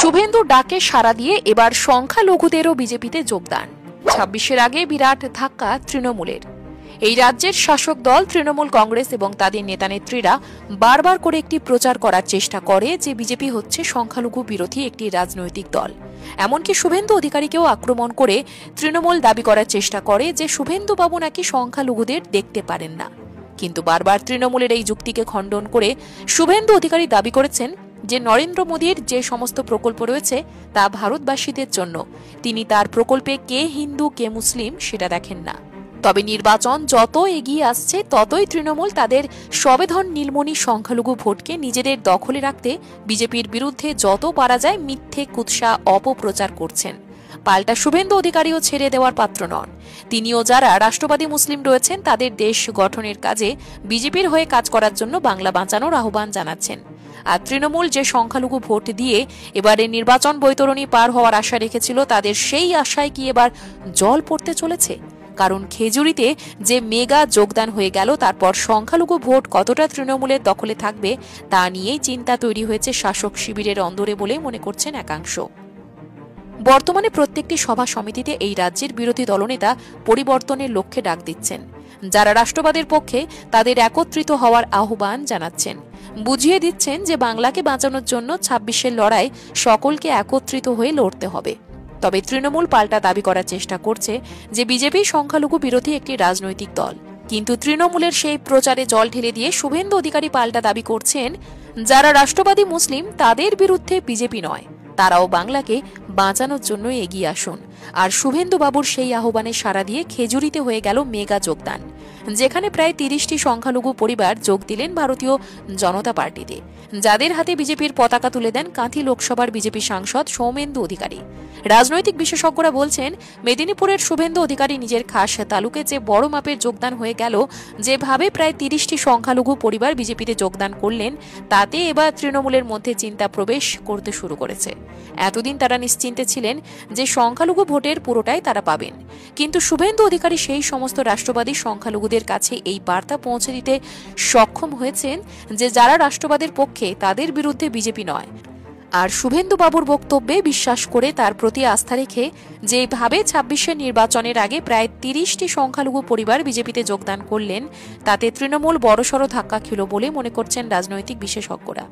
শুভেন্দুর ডাকে সাড়া দিয়ে এবার সংখ্যালঘুদেরও বিজেপিতে যোগদান। ২৬-এর আগে বিরাট ধাক্কা তৃণমূলের। এই রাজ্যের শাসক দল তৃণমূল কংগ্রেস এবং তাদের নেতানেত্রীরা বারবার করে একটি প্রচার করার চেষ্টা করে যে বিজেপি হচ্ছে সংখ্যালঘু বিরোধী একটি রাজনৈতিক দল। এমনকি শুভেন্দু অধিকারীকেও আক্রমণ করে তৃণমূল দাবি করার চেষ্টা করে যে শুভেন্দু বাবু নাকি সংখ্যালঘুদের দেখতে পারেন না। কিন্তু বারবার তৃণমূলের এই যুক্তিকে খণ্ডন করে শুভেন্দু অধিকারী দাবি করেছেন যে নরেন্দ্র মোদীর যে সমস্ত প্রকল্প রয়েছে তা ভারতবাসীদের জন্য। তিনি তার প্রকল্পে কে হিন্দু কে মুসলিম সেটা দেখেন না। তবে নির্বাচন যত এগিয়ে আসছে ততই তৃণমূল তাদের সবেধন নীলমণি সংখ্যালঘু ভোটকে নিজেদের দখলে রাখতে বিজেপির বিরুদ্ধে যত পারা যায় মিথ্যে কুৎসা অপপ্রচার করছেন। পাল্টা শুভেন্দু অধিকারীও ছেড়ে দেওয়ার পাত্র নন। তিনিও যারা রাষ্ট্রবাদী মুসলিম রয়েছেন তাদের দেশ গঠনের কাজে বিজেপির হয়ে কাজ করার জন্য বাংলা বাঁচানোর আহ্বান জানাচ্ছেন। আর তৃণমূল যে সংখ্যালঘু ভোট দিয়ে এবারে নির্বাচন বৈতরণী পার হওয়ার আশা রেখেছিল, তাদের সেই আশায় কি এবার জল পড়তে চলেছে? কারণ খেজুরিতে যে মেগা যোগদান হয়ে গেল, তারপর সংখ্যালঘু ভোট কতটা তৃণমূলের দখলে থাকবে তা নিয়েই চিন্তা তৈরি হয়েছে শাসক শিবিরের অন্দরে বলে মনে করছেন একাংশ। বর্তমানে প্রত্যেকটি সভা সমিতিতে এই রাজ্যের বিরোধী দলনেতা পরিবর্তনের লক্ষ্যে ডাক দিচ্ছেন। যারা রাষ্ট্রবাদের পক্ষে তাদের একত্রিত হওয়ার আহ্বান জানাচ্ছেন, বুঝিয়ে দিচ্ছেন যে বাংলাকে বাঁচানোর জন্য ২৬-এর লড়াই সকলকে একত্রিত হয়ে লড়তে হবে। তবে তৃণমূল পাল্টা দাবি করার চেষ্টা করছে যে বিজেপি সংখ্যালঘু বিরোধী একটি রাজনৈতিক দল। কিন্তু তৃণমূলের সেই প্রচারে জল ঢেলে দিয়ে শুভেন্দু অধিকারী পাল্টা দাবি করছেন যারা রাষ্ট্রবাদী মুসলিম তাদের বিরুদ্ধে বিজেপি নয়, তারাও বাংলাকে বাঁচানোর জন্য এগিয়ে আসুন। আর শুভেন্দু বাবুর সেই আহ্বানে সাড়া দিয়ে খেজুরিতে হয়ে গেল মেগা যোগদান, যেখানে প্রায় ৩০টি সংখ্যালঘু পরিবার যোগ দিলেন ভারতীয় জনতা পার্টিতে, যাদের হাতে বিজেপির পতাকা তুলে দেন কাঁথি লোকসভার বিজেপি সাংসদ সৌমেন্দু অধিকারী। রাজনৈতিক বিশেষজ্ঞরা বলছেন, মেদিনীপুরের শুভেন্দু অধিকারী নিজের খাস তালুকে যে বড় মাপের যোগদান হয়ে গেল, যেভাবে প্রায় ৩০টি সংখ্যালঘু পরিবার বিজেপিতে যোগদান করলেন, তাতে এবার তৃণমূলের মধ্যে চিন্তা প্রবেশ করতে শুরু করেছে। এতদিন তারা নিশ্চিন্তে ছিলেন যে সংখ্যালঘু ভোটের পুরোটাই তারা পাবেন, কিন্তু শুভেন্দু অধিকারী সেই সমস্ত রাষ্ট্রবাদী সংখ্যালঘুদের কাছে এই বার্তা পৌঁছে দিতে সক্ষম হয়েছেন যে যারা রাষ্ট্রবাদের পক্ষে তাদের বিরুদ্ধে বিজেপি নয়। আর শুভেন্দু বাবুর বক্তব্যে বিশ্বাস করে তার প্রতি আস্থা রেখে যেভাবে ২৬-এর নির্বাচনের আগে প্রায় ৩০টি সংখ্যালঘু পরিবার বিজেপিতে যোগদান করলেন, তাতে তৃণমূল বড়সড় ধাক্কা খেল বলে মনে করছেন রাজনৈতিক বিশেষজ্ঞরা।